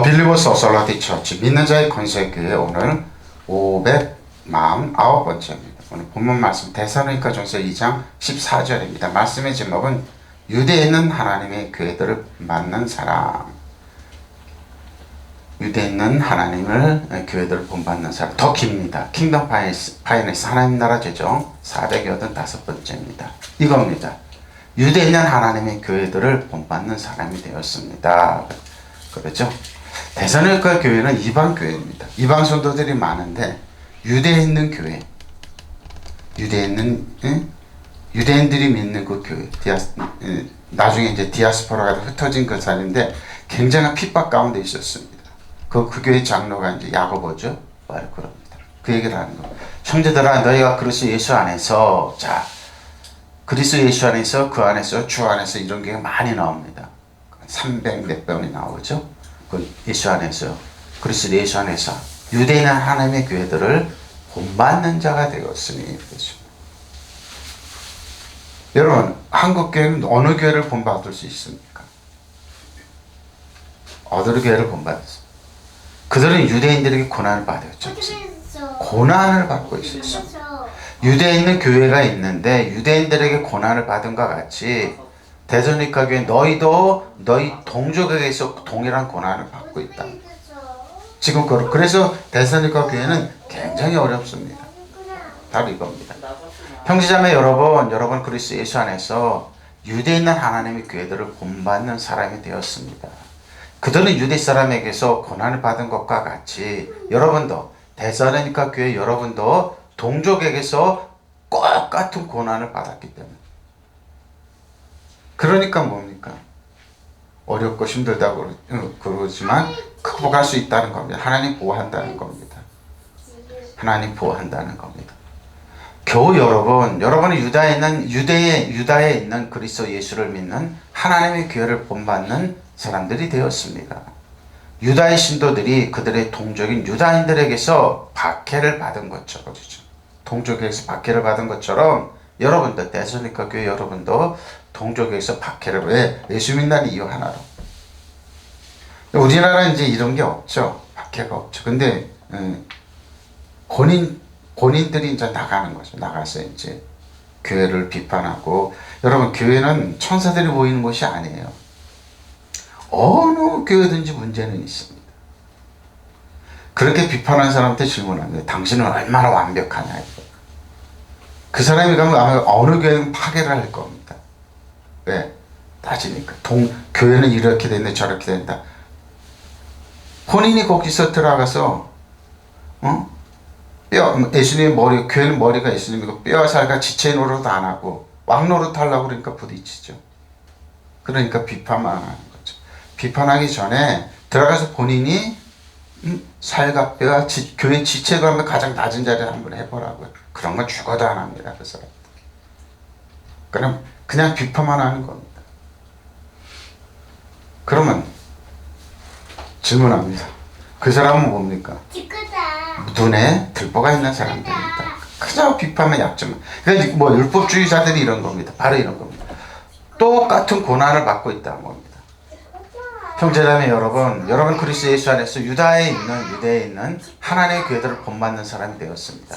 빌리버스 오솔라디 처치 믿는 자의 건설교회 오늘 549번째입니다. 오늘 본문 말씀 데살로니가 전서 2장 14절입니다. 말씀의 제목은 유대에 있는 하나님의 교회들을 만난 사람. 유대에 있는 하나님을 교회들을 본받는 사람. 더 깁니다. 킹덤 파이너스 하나님 나라 제정 485번째입니다. 이겁니다. 유대에 있는 하나님의 교회들을 본받는 사람이 되었습니다. 그렇죠? 데살로니가 교회는 이방 교회입니다. 이방 성도들이 많은데 유대에 있는 교회, 유대에 있는 유대인들이 믿는 그 교회, 나중에 이제 디아스포라가 흩어진 그 자리인데 굉장한 핍박 가운데 있었습니다. 그 교회 장로가 이제 야고보죠. 바로 그럽니다. 그 얘기를 하는 거. 형제들아, 너희가 그리스도 예수 안에서, 자, 그리스도 예수 안에서, 그 안에서, 주 안에서 이런 게 많이 나옵니다. 300몇 번이 나오죠. 그 예수 안에서, 그리스도 예수 안에서 유대인 하나님의 교회들을 본받는 자가 되었으니 그렇습니다. 여러분, 한국 교회는 어느 교회를 본받을 수 있습니까? 어느 교회를 본받았어요? 그들은 유대인들에게 고난을 받았죠. 고난을 받고 있었어요. 유대에 있는 교회가 있는데 유대인들에게 고난을 받은 것 같이 데살로니가 교회 너희도 너희 동족에게서 동일한 고난을 받고 있다. 지금 그래서 데살로니가 교회는 굉장히 어렵습니다. 바로 이겁니다. 형제자매 여러분 그리스도 예수 안에서 유대에 있는 하나님의 교회들을 본받는 사람이 되었습니다. 그들은 유대 사람에게서 고난을 받은 것과 같이 여러분도 데살로니가 교회 여러분도 동족에게서 똑같은 고난을 받았기 때문에 그러니까 뭡니까? 어렵고 힘들다고 그러지만 극복할 수 있다는 겁니다. 하나님 보호한다는 겁니다. 하나님 보호한다는 겁니다. 겨우 여러분은 유다에 있는 그리스도 예수를 믿는 하나님의 교회를 본받는 사람들이 되었습니다. 유다의 신도들이 그들의 동족인 유다인들에게서 박해를 받은 것처럼, 동족에게서 박해를 받은 것처럼 여러분도 데살로니가 교회 여러분도 동족에게서 박해를 왜? 예수 믿는 이유 하나로. 우리나라는 이제 이런 게 없죠. 박해가 없죠. 근데 본인들이 이제 나가는 거죠. 나가서 이제 교회를 비판하고 여러분 교회는 천사들이 모이는 곳이 아니에요. 어느 교회든지 문제는 있습니다. 그렇게 비판한 사람한테 질문합니다. 당신은 얼마나 완벽하냐. 그 사람이 가면 아마 어느 교회는 파괴를 할 겁니다. 왜? 따지니까. 교회는 이렇게 된다 저렇게 된다. 본인이 거기서 들어가서 예수님의 머리, 교회는 머리가 예수님이고 뼈와 살과 지체 노릇 안 하고 왕 노릇 하려고 그러니까 부딪히죠. 그러니까 비판만 하는 거죠. 비판하기 전에 들어가서 본인이 살과 뼈와 교회 지체도 하면 가장 낮은 자리에 한번 해보라고요. 그런 건 죽어도 안 합니다. 그 사람. 그럼 그냥 비판만 하는 겁니다. 그러면 질문합니다. 그 사람은 뭡니까? 눈에 들보가 있는 사람들입니다. 그저 비판만 약점만. 그러니까 뭐 율법주의자들이 이런 겁니다. 바로 이런 겁니다. 똑같은 고난을 받고 있다는 겁니다. 형제자매 여러분 그리스도 예수 안에서 유대에 있는 하나님의 교회들을 본받는 사람이 되었습니다.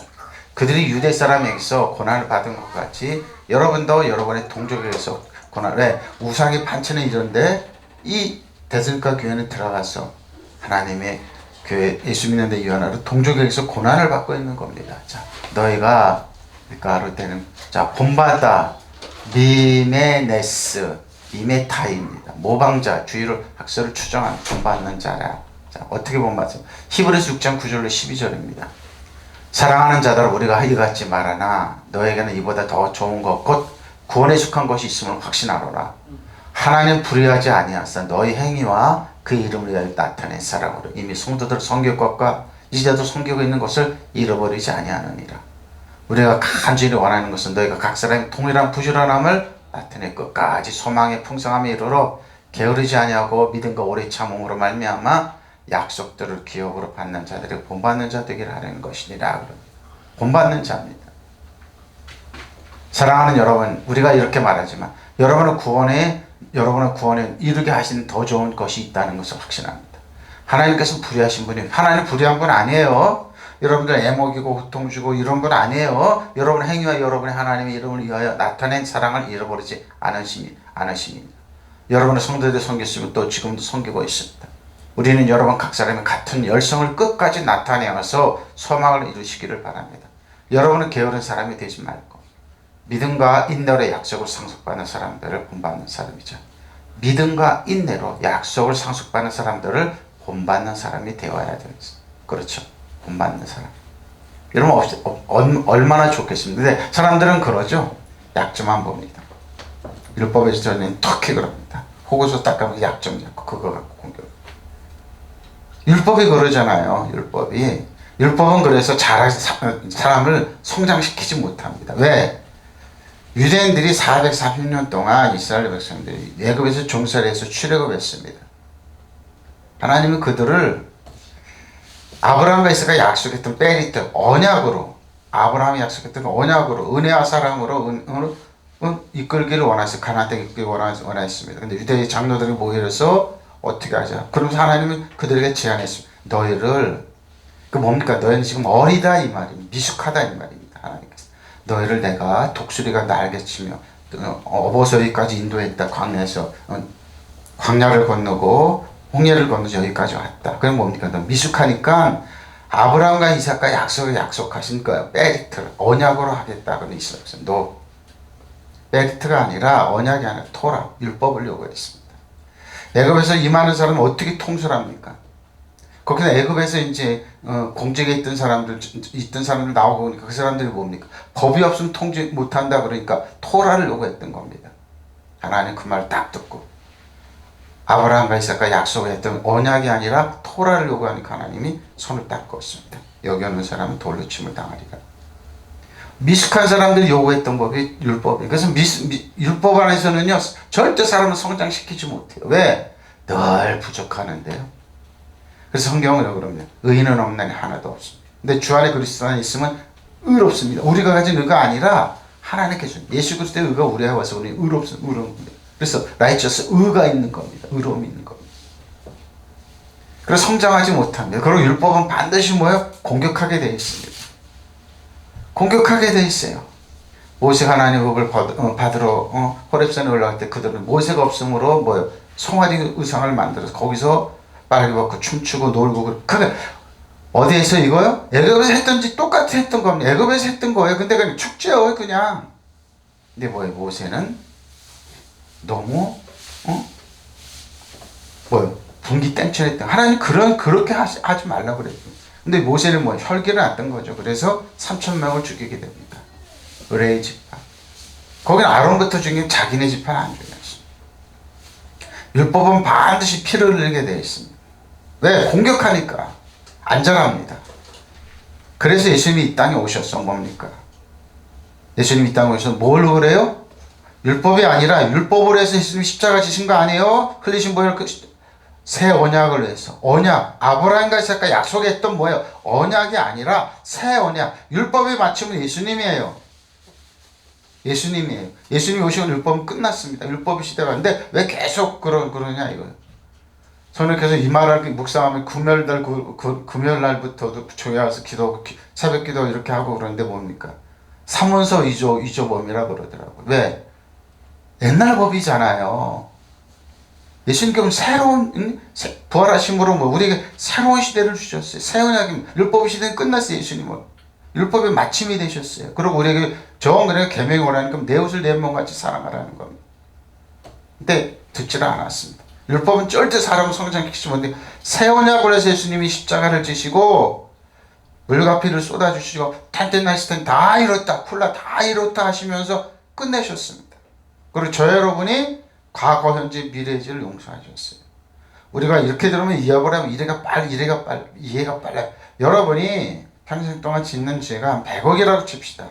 그들이 유대 사람에게서 고난을 받은 것 같이 여러분도 여러분의 동족에게서 고난을 우상이 반치는 이런데 이 데살로니가 교회는 들어가서 하나님의 교회 예수 믿는 데 유한하로 동족에게서 고난을 받고 있는 겁니다. 자, 너희가 그러니까 때는 자 본받아 미메네스 이메타입니다. 모방자 주의를 학설을 추정한 본받는 자라. 자, 어떻게 본받죠? 히브리서 6장 9절로 12절입니다. 사랑하는 자들아 우리가 이같이 말하나 너에게는 이보다 더 좋은 것 곧 구원에 속한 것이 있음을 확신하노라. 하나님 불의하지 아니하사 너희 행위와 그 이름을 위하여 나타낸 사랑으로 이미 성도들 성경과 이제도 성경에 있는 것을 잃어버리지 아니하느니라. 우리가 간절히 원하는 것은 너희가 각 사람이 동일한 부지런함을 나타내 끝까지 소망의 풍성함에 이르러 게으르지 아니하고 믿음과 오래 참음으로 말미암아 약속들을 기업으로 받는 자들이 본받는 자 되기를 하려는 것이니라. 본받는 자입니다. 사랑하는 여러분, 우리가 이렇게 말하지만 여러분의 구원에 이르게 하시는 더 좋은 것이 있다는 것을 확신합니다. 하나님께서 불의하신 분이, 하나님 불의한 분 아니에요. 여러분들 애먹이고 고통 주고 이런 분 아니에요. 여러분 행위와 여러분의 하나님의 이름을 위하여 나타낸 사랑을 잃어버리지 않으십니다. 여러분의 성도들 섬겼으면 또 지금도 섬기고 있습니다. 우리는 여러분 각 사람이 같은 열성을 끝까지 나타내어서 소망을 이루시기를 바랍니다. 여러분은 게으른 사람이 되지 말고 믿음과 인내로 약속을 상속받는 사람들을 본받는 사람이죠. 믿음과 인내로 약속을 상속받는 사람들을 본받는 사람이 되어야 되겠어요. 그렇죠. 본받는 사람. 여러분 얼마나 좋겠습니까? 근데 사람들은 그러죠. 약점만 봅니다. 율법에서 저는 특히 그럽니다. 호구서 닦아서 약점 잡고 그거 갖고 공격. 율법이 그러잖아요. 율법은 그래서 사람을 성장시키지 못합니다. 왜? 유대인들이 430년 동안 이스라엘 백성들이 애굽에서 종살이해서 출애굽했습니다. 하나님은 그들을 아브라함과 이삭과 약속했던 베리트 언약으로, 아브라함이 약속했던 언약으로, 은혜와 사랑으로 이끌기를 원하셨어요. 가나안 땅에 이끌기를 원하셨습니다. 근데 유대의 장로들이 모여서 어떻게 하자? 그러면서 하나님은 그들에게 제안했습니다. 너희를, 그 뭡니까? 너희는 지금 어리다 이 말입니다. 미숙하다 이 말입니다. 하나님께서. 너희를 내가 독수리가 날개치며 어버서이까지 인도했다. 광야에서 광야를 건너고 홍해를 건너서 여기까지 왔다. 그럼 뭡니까? 너 미숙하니까 아브라함과 이삭과 약속하신 거예요. 베리트를 언약으로 하겠다. 그런 이스라엘 백성. 너 베리트가 아니라 언약이 아니라 토라, 율법을 요구했습니다. 애굽에서 임하는 사람은 어떻게 통솔합니까? 거기서 애굽에서 이제 공직에 있던 사람들 나오고 보니까 그 사람들이 뭡니까? 법이 없으면 통제 못한다 그러니까 토라를 요구했던 겁니다. 하나님 그 말 딱 듣고 아브라함과 이삭과 약속을 했던 언약이 아니라 토라를 요구하니까 하나님이 손을 딱 껐습니다. 여기 오는 사람은 돌로 침을 당하리라. 미숙한 사람들이 요구했던 법이 율법이에요. 그래서 율법 안에서는요 절대 사람을 성장시키지 못해요. 왜? 늘 부족하는데요. 그래서 성경은 그럽니다. 의인은 없나니 하나도 없습니다. 근데 주 안에 그리스도 안에 있으면 의롭습니다. 우리가 가진 의가 아니라 하나님께 준 예수 그리스도의 의가 우리에 와서 우리 의롭습니다. 그래서 righteous 의가 있는 겁니다. 의로움이 있는 겁니다. 그래서 성장하지 못합니다. 그리고 율법은 반드시 뭐예요? 공격하게 되어 있습니다. 공격하게 되어 있어요. 모세가 하나님의 법을 받으러 호렙산에 올라갈 때 그들은 모세가 없으므로 뭐예요? 송아지 의상을 만들어서 거기서 빨개 벗고 춤추고 놀고. 근데 어디에서 이거요? 애굽에서 했던지 똑같이 했던 겁니다. 애굽에서 했던 거예요. 근데 그냥 축제요 그냥. 근데 뭐예요? 모세는 너무 뭐예요? 분기 땡칠했던. 하나님 그렇게 하지 말라고 그랬죠. 근데 모세는 뭐 혈기를 놨던 거죠. 그래서 3,000명을 죽이게 됩니다. 의뢰의 지파. 거기는 아론부터 죽인 자기네 지파는 안 죽였습니다. 율법은 반드시 피를 흘리게 되어 있습니다. 왜? 공격하니까 안전합니다. 그래서 예수님이 이 땅에 오셨어. 뭡니까? 예수님이 이 땅에 오셔서 뭘 그래요? 율법이 아니라 율법으로 해서 예수님이 십자가 지신 거 아니에요? 흘리신 보혈 새 언약을 위해서. 언약, 아브라함과 이삭과 약속했던 뭐예요? 언약이 아니라 새 언약. 율법의 마침은 예수님이에요. 예수님이 오시고 율법은 끝났습니다. 율법의 시대가. 근데 왜 계속 그러냐 이거예요. 저는 계속 이 말을 묵상하면 금요일날부터도 교회 와서 새벽 기도 이렇게 하고 그러는데 뭡니까? 사문서 이조범이라 그러더라고요. 왜? 옛날 법이잖아요. 예수님께서는 새로운 부활하심으로 우리에게 새로운 시대를 주셨어요. 새 언약입니다. 율법의 시대는 끝났어요. 예수님은 율법의 마침이 되셨어요. 그리고 우리에게 정그래 계명이 오라니까 내 옷을 내 몸같이 사랑하라는 겁니다. 근데 듣지를 않았습니다. 율법은 절대 사람을 성장시키지 못해. 새 언약을 해서 예수님이 십자가를 지시고 물과 피를 쏟아주시고 탄텐나시텐 다 이뤘다 쿨라 다 이뤘다 하시면서 끝내셨습니다. 그리고 저 여러분이 과거 현재 미래의 죄를 용서하셨어요. 우리가 이렇게 들으면 이해를 하면 이해가 빨라요. 여러분이 평생 동안 짓는 죄가 한 100억이라고 칩시다.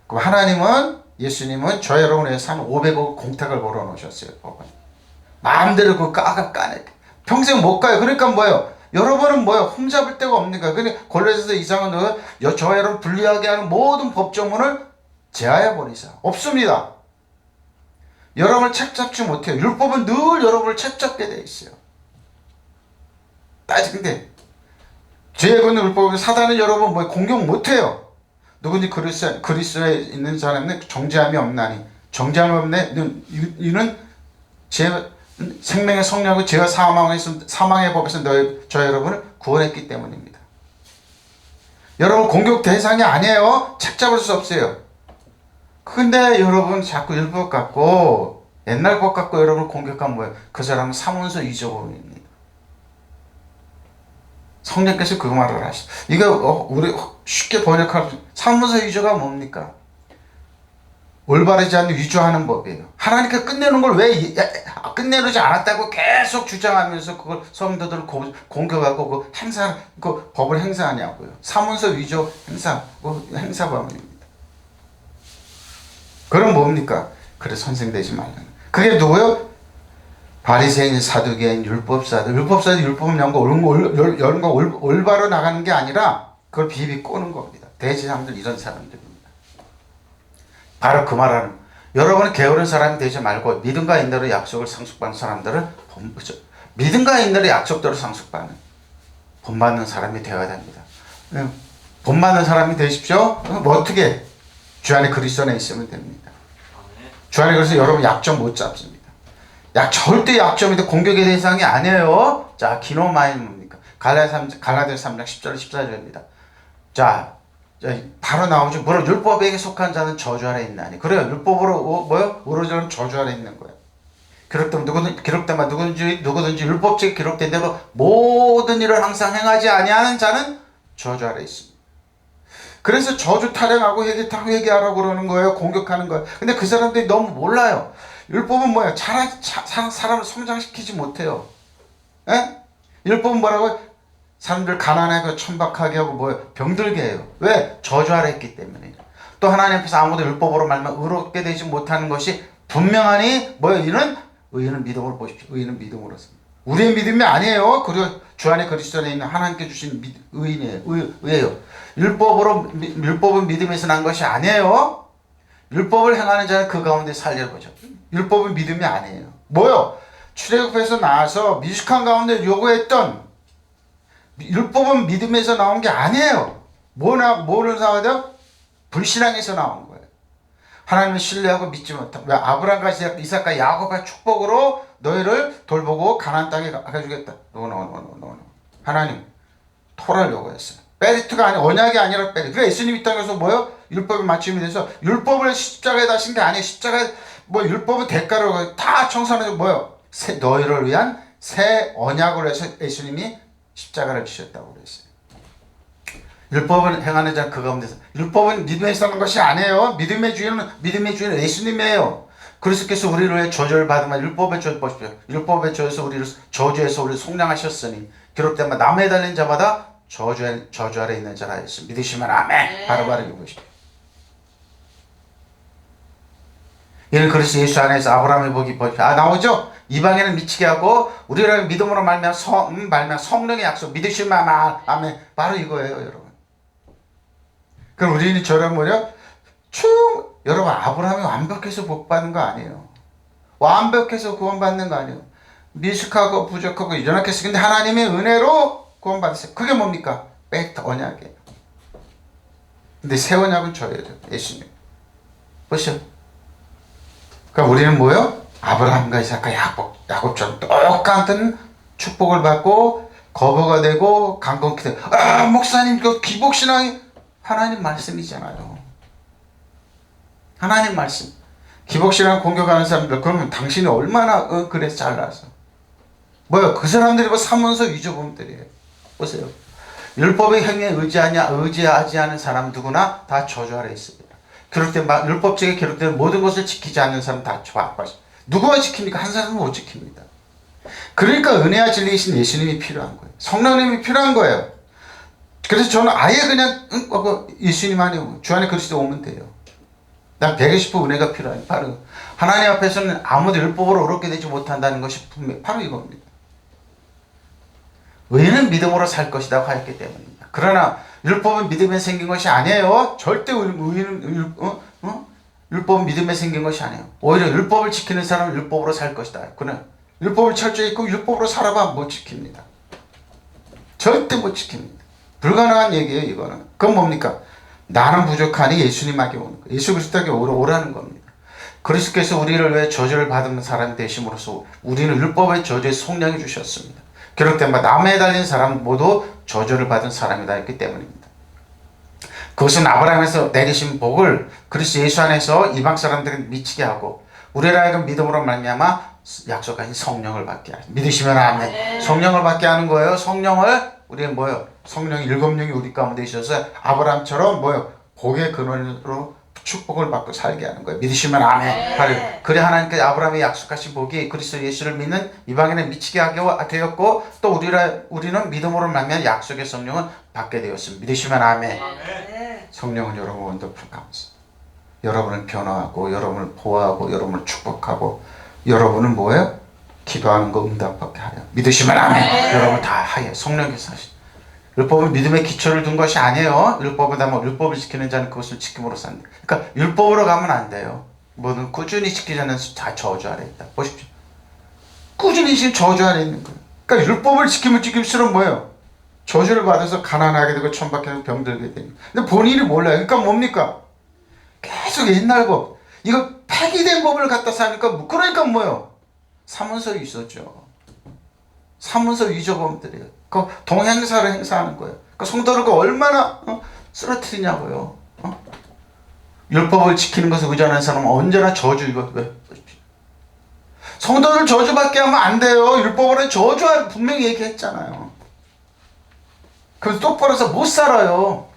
그럼 하나님은 예수님은 저 여러분에 대해서 한 500억 공탁을 걸어 놓으셨어요. 법은. 마음대로 그 까내. 평생 못 가요. 그러니까 뭐예요? 여러분은 뭐예요? 흠잡을 데가 없는가? 근데 골로새서 2장은 저 여러분 불리하게 하는 모든 법조문을 제하여 버리자. 없습니다. 여러분을 책잡지 못해요. 율법은 늘 여러분을 책잡게 돼 있어요. 따지는데 죄의 근원 율법은 사단은 여러분 뭐 공격 못해요. 누구든지 그리스도에 있는 사람은 정죄함이 없나니 정죄함이 없네 이는 생명의 성령하고 죄와 사망의 법에서 저 여러분을 구원했기 때문입니다. 여러분 공격 대상이 아니에요. 책 잡을 수 없어요. 근데 여러분 자꾸 율법 갖고 옛날 법 갖고 여러분을 공격하면 뭐예요? 그 사람은 사문서 위조범입니다. 성령께서 그 말을 하시죠. 이거 우리 쉽게 번역할 수 사문서 위조가 뭡니까? 올바르지 않는 위조하는 법이에요. 하나님께 끝내는 걸 왜 끝내지 않았다고 계속 주장하면서 그걸 성도들을 공격하고 그 법을 행사하냐고요. 사문서 위조 행사범입니다. 그럼 뭡니까? 그래 선생되지 말라는. 그게 누구요? 바리새인, 사두개인, 율법사들 율법을 여는 거 올바로 나가는 게 아니라 그걸 비비 꼬는 겁니다. 대제사장들 이런 사람들입니다. 바로 그 말하는 여러분은 게으른 사람이 되지 말고 믿음과 인내로 약속을 상속받는 사람들은 믿음과 인내로 약속대로 상속받는 본받는 사람이 되어야 됩니다. 본받는 사람이 되십시오. 뭐 어떻게? 주 안에 그리스도 안에 있으면 됩니다. 주 안에 그래서 여러분 약점 못 잡습니다. 절대 약점인데 공격의 대상이 아니에요. 자, 기노마인 뭡니까? 갈라디아서 3장 10절 14절입니다. 자, 바로 나오죠. 물론 율법에게 속한 자는 저주 아래 있나니. 그래요. 율법으로 의로저는 저주 아래 있는 거예요. 기록되면 누구든지 율법책에 기록된 대로 모든 일을 항상 행하지 아니하는 자는 저주 아래 있습니다. 그래서 저주 타령하고 회개하라고 그러는 거예요. 공격하는 거예요. 근데 그 사람들이 너무 몰라요. 율법은 뭐야? 사람을 성장시키지 못해요. 에? 율법은 뭐라고? 사람들 가난하고 천박하게 하고 병들게 해요. 왜? 저주 아래 있기 때문에. 또 하나님 앞에서 아무도 율법으로 말면 의롭게 되지 못하는 것이 분명하니 의인은 믿음으로 보십시오. 의인은 믿음으로서. 우리의 믿음이 아니에요. 그리고 주 안에 그리스도 안에 있는 하나님께 주신 의예요. 율법은 믿음에서 난 것이 아니에요. 율법을 행하는 자는 그 가운데 살려보죠. 율법은 믿음이 아니에요. 뭐요? 출애굽에서 나와서 미숙한 가운데 요구했던 율법은 믿음에서 나온 게 아니에요. 뭐를 나와야 돼요? 불신앙에서 나온 거예요. 하나님을 신뢰하고 믿지 못한. 왜? 아브라함과 이삭과 야곱의 축복으로 너희를 돌보고 가나안 땅에 가주겠다. 노. 하나님 토라를 요구했어요. 베리트가 아니 언약이 아니라 베리트. 그래 예수님이 이 땅에서 율법에 맞춤이 돼서 율법을 십자가에 다신 게 아니에요. 십자가에 율법은 대가로 다 청산해서 너희를 위한 새 언약으로 해서 예수님이 십자가를 지셨다고 그랬어요. 율법을 행하는 자는 그 가운데서. 율법은 믿음에서 하는 것이 아니에요. 믿음의 주인은 예수님이에요. 그리스도께서 우리를 위해 저주를 받으면 율법의 저주 보십시오. 율법의 저주에서 우리를 속량하셨으니 기록된 바 나무에 달린 자마다 저주 아래 있는 자라 했습니다. 믿으시면 아멘. 바로바로 읽으십시오. 이는 그리스도 예수 안에서 아브라함의 복이 나오죠? 이방인은 미치게 하고 우리를 믿음으로 말면 성령의 약속 믿으시면 아멘. 바로 이거예요, 여러분. 그럼 우리는 여러분 아브라함이 완벽해서 복받는 거 아니에요. 완벽해서 구원받는 거 아니에요. 미숙하고 부족하고 연약했어요. 근데 하나님의 은혜로 구원받았어요. 그게 뭡니까? 언약이에요. 근데 새 언약은 저예요. 예수님. 보시죠. 그러니까 우리는 아브라함과 이삭과 야곱처럼 똑같은 축복을 받고 거부가 되고 강건케 되고 목사님 그 기복신앙이 하나님 말씀이잖아요. 하나님 말씀. 기복신앙 공격하는 사람들 그러면 당신이 얼마나 그래서 잘나서 그 사람들이 사문서 위조범들이에요. 보세요. 율법의 행위에 의지하지 않은 사람 누구나 다 저주 아래 있습니다. 율법책에 기록된 모든 것을 지키지 않는 사람 다 누구가 지킵니까? 한 사람은 못 지킵니다. 그러니까 은혜와 진리이신 예수님이 필요한 거예요. 성령님이 필요한 거예요. 그래서 저는 아예 그냥 예수님 안에 주 안에 그리스도 오면 돼요. 난 120% 은혜가 필요해요. 바로 하나님 앞에서는 아무도 율법으로 의롭게 되지 못한다는 것이 분명 바로 이겁니다. 의인은 믿음으로 살 것이라고 하였기 때문입니다. 그러나 율법은 믿음에 생긴 것이 아니에요. 절대 율법은 믿음에 생긴 것이 아니에요. 오히려 율법을 지키는 사람은 율법으로 살 것이다. 그는 율법을 철저히 있고 율법으로 살아봐 못 지킵니다. 절대 못 지킵니다. 불가능한 얘기예요, 이거는. 그건 뭡니까? 나는 부족하니 예수님에게 오는 거예요. 예수 그리스도에게 오라는 겁니다. 그리스도께서 우리를 위해 저주를 받은 사람이 되심으로써 우리는 율법의 저주에 속량해 주셨습니다. 기록된 바 나무에 달린 사람 모두 저주를 받은 사람이다 했기 때문입니다. 그것은 아브라함에서 내리신 복을 그리스도 예수 안에서 이방 사람들에게 미치게 하고 우리를 하여금 믿음으로 말미암아 약속하신 성령을 받게 하죠. 믿으시면 아멘. 성령을 받게 하는 거예요. 성령을 우리는 뭐예요? 성령 일곱 영이 우리 가운데 있어서 아브라함처럼 뭐예요? 복의 근원으로 축복을 받고 살게 하는 거예요. 믿으시면 아멘. 그래 하나님께서 아브라함이 약속하신 복이 그리스도 예수를 믿는 이방인에 미치게 하였고 또 우리는 믿음으로 말미암아 약속의 성령을 받게 되었습니다. 믿으시면 아멘. 성령은 여러분 원더풀 카운슬. 여러분을 변화하고 여러분을 보호하고 여러분을 축복하고 여러분은 뭐예요? 기도하는 거 응답받게 하여. 믿으시면 아멘. 여러분 다 하여. 성령께서 하시. 율법은 믿음의 기초를 둔 것이 아니에요. 율법보다 율법을 지키는 자는 그것을 지킴으로 산다. 그러니까 율법으로 가면 안 돼요. 뭐든 꾸준히 지키지 않는 다 저주 아래 있다. 보십시오. 꾸준히 지금 저주 아래 있는 거예요. 그러니까 율법을 지키면 지킬수록 뭐예요? 저주를 받아서 가난하게 되고 천박해서 병들게 되고. 근데 본인이 몰라요. 그러니까 뭡니까? 계속 옛날 법. 이거 폐기된 법을 갖다 사니까 그러니까 뭐예요? 사문서 있었죠. 사문서 위조범들이에요. 그 동행사를 행사하는 거예요. 그 성도를 얼마나 쓰러뜨리냐고요. 율법을 지키는 것을 의존하는 사람은 언제나 저주 이거 왜? 성도를 저주받게 하면 안 돼요. 율법으로는 저주할 분명히 얘기했잖아요. 그래서 똑바로서 못 살아요.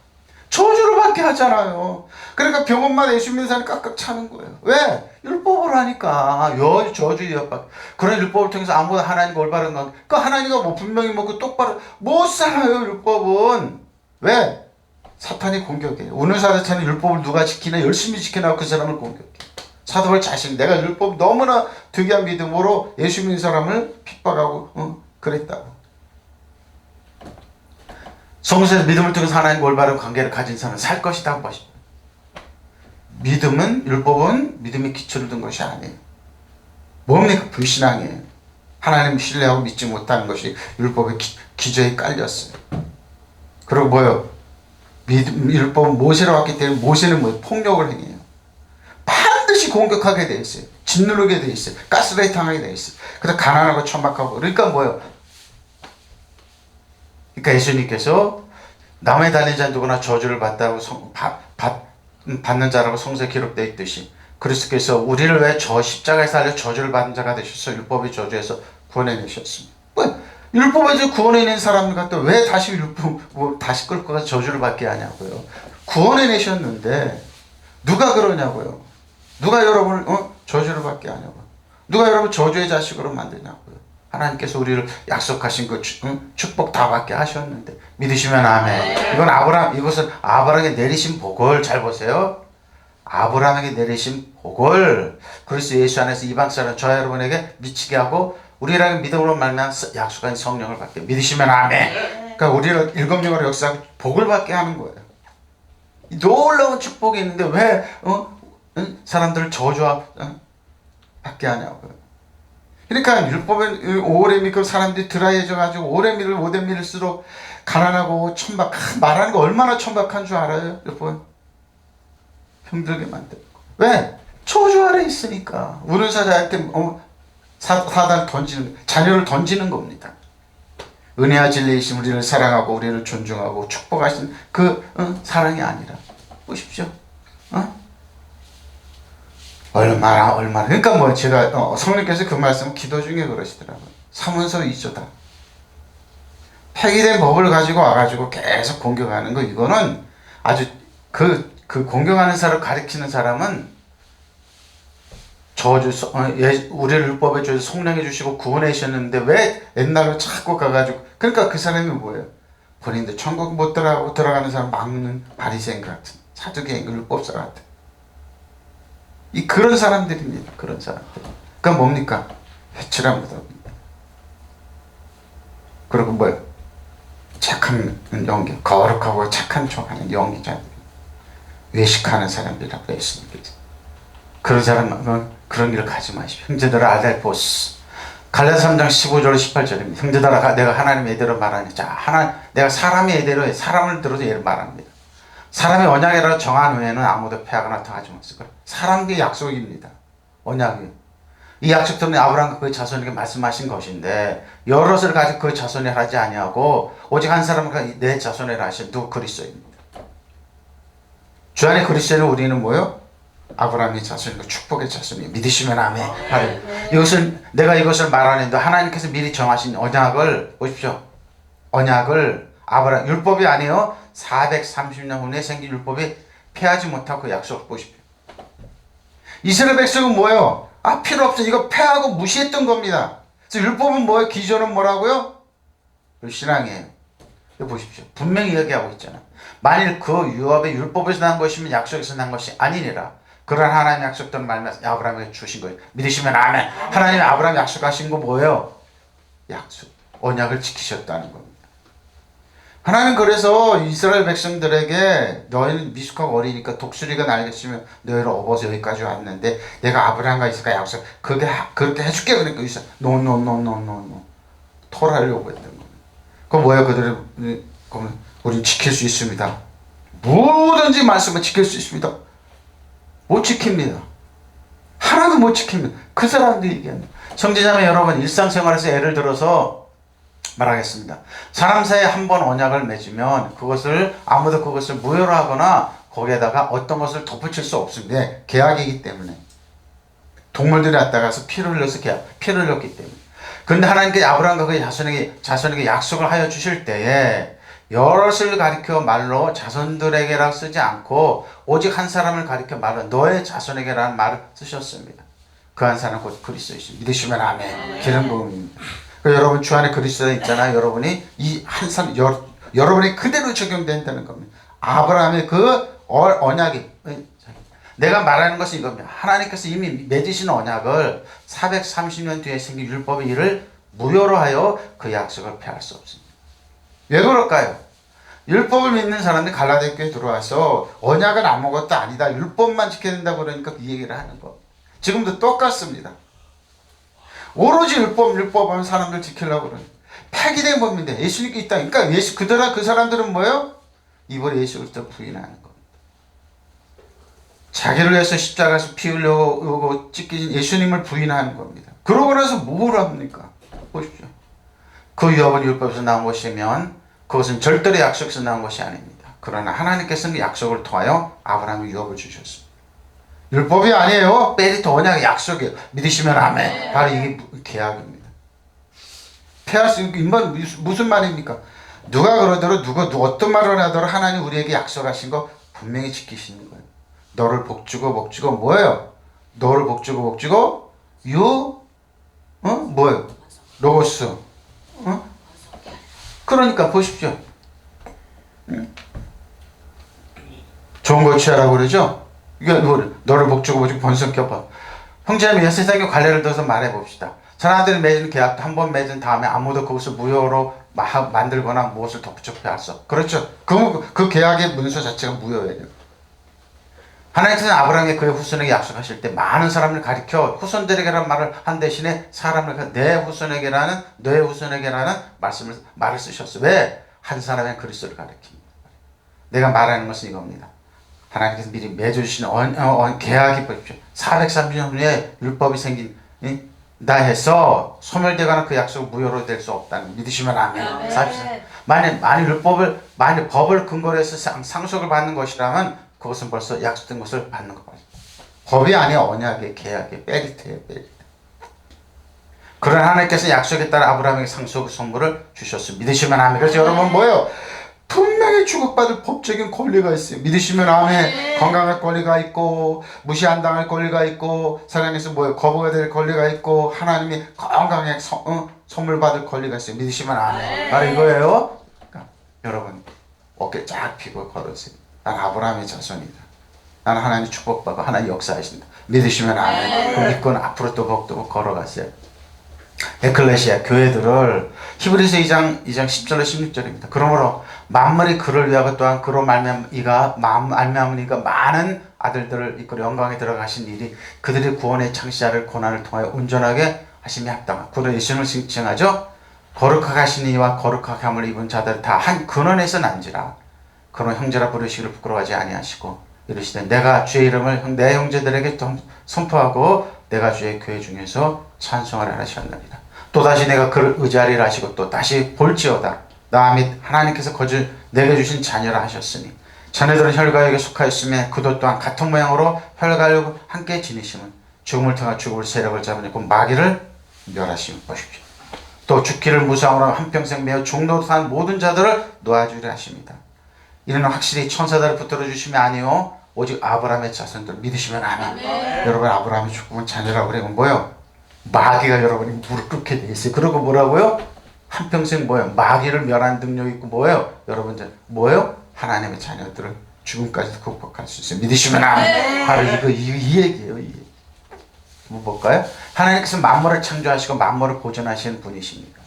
저주를 받게 하잖아요. 그러니까 병원마다 예수 믿는 사람이 깍깍 차는 거예요. 왜? 율법을 하니까. 저주 위협받. 그런 율법을 통해서 아무도 하나님과 올바른 건. 그 하나님과 뭐 분명히 그 똑바로 못 살아요. 율법은. 왜? 사탄이 공격해요. 오늘 사탄이 율법을 누가 지키나 열심히 지키나 그 사람을 공격해. 사도바울 자신 내가 율법 너무나 특이한 믿음으로 예수 믿는 사람을 핍박하고 그랬다고. 성서에서 믿음을 통해서 하나님과 올바른 관계를 가진 사람은 살 것이다 한 것입니다. 믿음은 율법은 믿음의 기초를 둔 것이 아니에요. 뭡니까? 불신앙이에요. 하나님을 신뢰하고 믿지 못하는 것이 율법의 기저에 깔렸어요. 그리고 뭐요? 율법은 모세로 왔기 때문에 모세는 뭐 폭력을 행해요. 반드시 공격하게 돼 있어요. 짓누르게 돼 있어요. 가스라이팅 하게 돼 있어요. 그래서 가난하고 천박하고. 그러니까 뭐요? 그러니까 예수님께서 남의 달린 자 누구나 저주를 받다고 받는 자라고 성서에 기록되어 있듯이 그리스도께서 우리를 왜 저 십자가에 살려 저주를 받은 자가 되셔서 율법의 저주에서 구원해내셨습니다. 왜? 율법에서 구원해낸 사람을 갖다 왜 다시 율법 다시 끌고 가서 저주를 받게 하냐고요. 구원해내셨는데 누가 그러냐고요. 누가 여러분을 저주를 받게 하냐고요. 누가 여러분 저주의 자식으로 만드냐고요. 하나님께서 우리를 약속하신 그 축복 다 받게 하셨는데 믿으시면 아멘. 이것은 아브라함에게 내리신 복을 잘 보세요. 아브라함에게 내리신 복을 그리스도 예수 안에서 이방 사람 저와 여러분에게 미치게 하고 우리라는 믿음으로 말미암아 약속한 성령을 받게. 믿으시면 아멘. 그러니까 우리를 일곱 영으로 역사하고 복을 받게 하는 거예요. 놀라운 축복이 있는데 왜 사람들을 저주받게 하냐고요. 그러니까 율법은 오래 믿고 사람들이 드라이해져가지고 오래 믿을수록 가난하고 천박. 말하는 거 얼마나 천박한 줄 알아요? 율법은 힘들게 만들고. 왜? 저주 아래 있으니까. 우는 사자한테 사단을 던지는, 자녀를 던지는 겁니다. 은혜와 진리이신 우리를 사랑하고 우리를 존중하고 축복하신 그 사랑이 아니라 보십시오. 얼마나 그러니까 뭐 제가 성령께서 그 말씀 기도 중에 그러시더라고요. 사문서 2조다. 폐기된 법을 가지고 와가지고 계속 공격하는 거 이거는 아주 그 공격하는 사람 가르치는 사람은 우리를 율법에 저주 속량해 주시고 구원해 주셨는데 왜 옛날로 자꾸 가가지고 그러니까 그 사람이 뭐예요? 본인들 천국 못 들어가는 사람 막는 바리새인 같은 사두개인 율법사 같은 그런 사람들입니다. 그런 사람들. 그러니까 뭡니까? 회칠한 무덤입니다. 그리고 뭐예요? 착한 연기, 거룩하고 착한 척하는 연기자들, 외식하는 사람들이라고 했습니다. 그런 사람은 그런 일을 가지 마십시오. 형제들아 아델포스 갈라디아서 3장 15절 18절입니다. 형제들아 내가 하나님의 예대로 말하니 내가 사람의 예대로 사람을 들어서 예를 말합니다. 사람이 언약이라 정한 후에는 아무도 패하거나 당하지 못할 거라. 사람들의 약속입니다. 언약이. 이 약속 때문에 아브라함과 그의 자손에게 말씀하신 것인데 여럿을 가지고 그 자손을 하지 아니하고 오직 한 사람을 내 자손을 하신 누구 그리스도입니다. 주 안에 그리스도는 우리는 뭐요? 아브라함의 자손이고 축복의 자손이에요. 믿으시면 아멘. 이것을 내가 이것을 말하는데 하나님께서 미리 정하신 언약을 보십시오. 언약을 아브라함 율법이 아니에요. 430년 후에 생긴 율법이 폐하지 못하고 그 약속을 보십시오. 이스라엘 백성은 뭐예요? 필요 없어. 이거 폐하고 무시했던 겁니다. 그래서 율법은 뭐예요? 기존은 뭐라고요? 신앙이에요. 이거 보십시오. 분명히 얘기하고 있잖아. 만일 그 유업의 율법에서 난 것이면 약속에서 난 것이 아니니라. 그런 하나님의 약속들을 말미암아 아브라함에게 주신 거예요. 믿으시면 아멘. 하나님이 아브라함 약속하신 거 뭐예요? 약속. 언약을 지키셨다는 겁니다. 하나님 그래서 이스라엘 백성들에게 너희는 미숙하고 어리니까 독수리가 날겠으면 너희를 업어서 여기까지 왔는데 내가 아브라함과 이삭과 약속 그렇게 해줄게. 그러니까 이삭 노 토라려고 했던 거예요. 그럼 뭐예요? 그들은 우리는 지킬 수 있습니다. 뭐든지 말씀을 지킬 수 있습니다. 못 지킵니다. 하나도 못 지킵니다. 그 사람들이 얘기합니다. 성지자매 여러분, 일상생활에서 예를 들어서 말하겠습니다. 사람 사이에 한 번 언약을 맺으면 아무도 그것을 무효로 하거나 거기에다가 어떤 것을 덧붙일 수 없습니다. 계약이기 때문에. 동물들이 왔다가서 피를 흘렸기 때문에. 그런데 하나님께 아브라함과 그의 자손에게 약속을 하여 주실 때에 여럿을 가리켜 말로 자손들에게라 쓰지 않고 오직 한 사람을 가리켜 말로 너의 자손에게라는 말을 쓰셨습니다. 그 한 사람은 곧 그리스도이십니다. 믿으시면 아멘. 기름 부음입니다. 여러분 주 안에 그리스도 있잖아요. 여러분이 이 한 사람 여러분이 그대로 적용된다는 겁니다. 아브라함의 그 언약이 내가 말하는 것은 이겁니다. 하나님께서 이미 맺으신 언약을 430년 뒤에 생긴 율법의 일을 무효로 하여 그 약속을 폐할 수 없습니다. 왜 그럴까요? 율법을 믿는 사람들이 갈라디아 교회에 들어와서 언약은 아무것도 아니다. 율법만 지켜야 된다고 그러니까 이 얘기를 하는 거. 지금도 똑같습니다. 오로지 율법하면 사람들 지키려고 그러는 폐기된 법인데 예수님께 있다. 그러니까 그 사람들은 뭐예요? 이번에 예수 그리스도 부인하는 겁니다. 자기를 위해서 십자가에서 피 흘려고 찢기신 예수님을 부인하는 겁니다. 그러고 나서 뭘 합니까? 보십시오. 그 유업은 율법에서 나온 것이면 그것은 절대로 약속에서 나온 것이 아닙니다. 그러나 하나님께서는 약속을 통하여 아브라함의 유업을 주셨습니다. 율법이 아니에요. 메리트 언약의 약속이에요. 믿으시면 아멘. 바로 이게 계약입니다. 폐할 수 있는 건 무슨 말입니까? 누가 그러더라도 어떤 말을 하더라도 하나님 우리에게 약속하신 거 분명히 지키시는 거예요. 너를 복주고 뭐예요? 너를 복주고 뭐예요? 로고스. 그러니까 보십시오. 좋은 걸 취하라고 그러죠? 이게 너를 복주고 번성켜봐. 형제자매 세상의 관례를 들어서 말해봅시다. 사람들이 맺은 계약도 한 번 맺은 다음에 아무도 그것을 무효로 만들거나 무엇을 덧붙여 할 수 없죠. 그렇죠. 그 계약의 문서 자체가 무효예요. 하나님께서는 아브라함의 그의 후손에게 약속하실 때 많은 사람을 가리켜 후손들에게라는 말을 한 대신에 사람을 너의 후손에게라는 말을 쓰셨어요. 왜? 한 사람의 그리스도를 가리킵니다. 내가 말하는 것은 이겁니다. 하나님께서 미리 맺어주신 계약이 보십시오. 430년 후에 율법이 생긴 다 해서 소멸되거나 그 약속은 무효로 될 수 없다는 믿으시면 아멘. 만일 법을 근거로 해서 상속을 받는 것이라면 그것은 벌써 약속된 것을 받는 것 같아요. 법이 아니야. 언약의 계약의 메리트예요. 그러나 하나님께서 약속에 따라 아브라함에게 상속 선물을 주셨어요. 믿으시면 아멘. 그래서 여러분 뭐예요? 분명히 주고받을 법적인 권리가 있어요. 믿으시면 아멘. 건강할 권리가 있고 무시 안 당할 권리가 있고 사랑에서 거부가 될 권리가 있고 하나님이 건강하게 선물 받을 권리가 있어요. 믿으시면 아멘. 바로 이거예요. 그러니까 여러분 어깨 쫙 펴고 걸으세요. 난 아브라함의 자손이다. 나는 하나님의 축복받고 하나님 역사하신다. 믿으시면 아멘. 그 믿고는 앞으로 또 걸어가세요. 에클레시아 교회들을 히브리서 2장 10절로 16절입니다. 그러므로 만물이 그를 위하고 또한 그로 말미암아 이가 많은 아들들을 이끌어 영광에 들어가신 일이 그들의 구원의 창시자를 고난을 통하여 온전하게 하심이 합당한 그런 예수님을 칭하죠. 거룩하게 하신 이와 거룩하게 함을 입은 자들 다 한 근원에서 난지라. 그런 형제라 부르시기를 부끄러워하지 아니하시고 이르시되 내가 주의 이름을 내 형제들에게 선포하고 내가 주의 교회 중에서 찬송하라 하시었나이다. 또다시 내가 그를 의지하리라 하시고 또 다시 볼지어다 나 및 하나님께서 거저 내게 주신 자녀라 하셨으니 자녀들은 혈과에게 속하였으며 그도 또한 같은 모양으로 혈과를 함께 지니심은 죽음을 통해 죽음을 세력을 잡으니까 마귀를 멸하시면 보십시오. 또 죽기를 무서워하며 한평생 매어 종로로 산 모든 자들을 놓아주리라 하십니다. 이는 확실히 천사들을 붙들어 주심이 아니요 오직 아브라함의 자손들 믿으시면 아멘. 여러분 아브라함이 죽으면 자녀라고 그러면 뭐요? 마귀가 여러분이 무릎 꿇게 돼 있어요. 그러고 뭐라고요? 한평생 뭐예요? 마귀를 멸한 능력이 있고 뭐예요? 여러분 뭐예요? 하나님의 자녀들을 죽음까지 극복할 수 있어요. 믿으시면 아멘. 바로 이 얘기예요. 이 얘기. 뭐 볼까요? 하나님께서 만물을 창조하시고 만물을 보존하시는 분이십니다.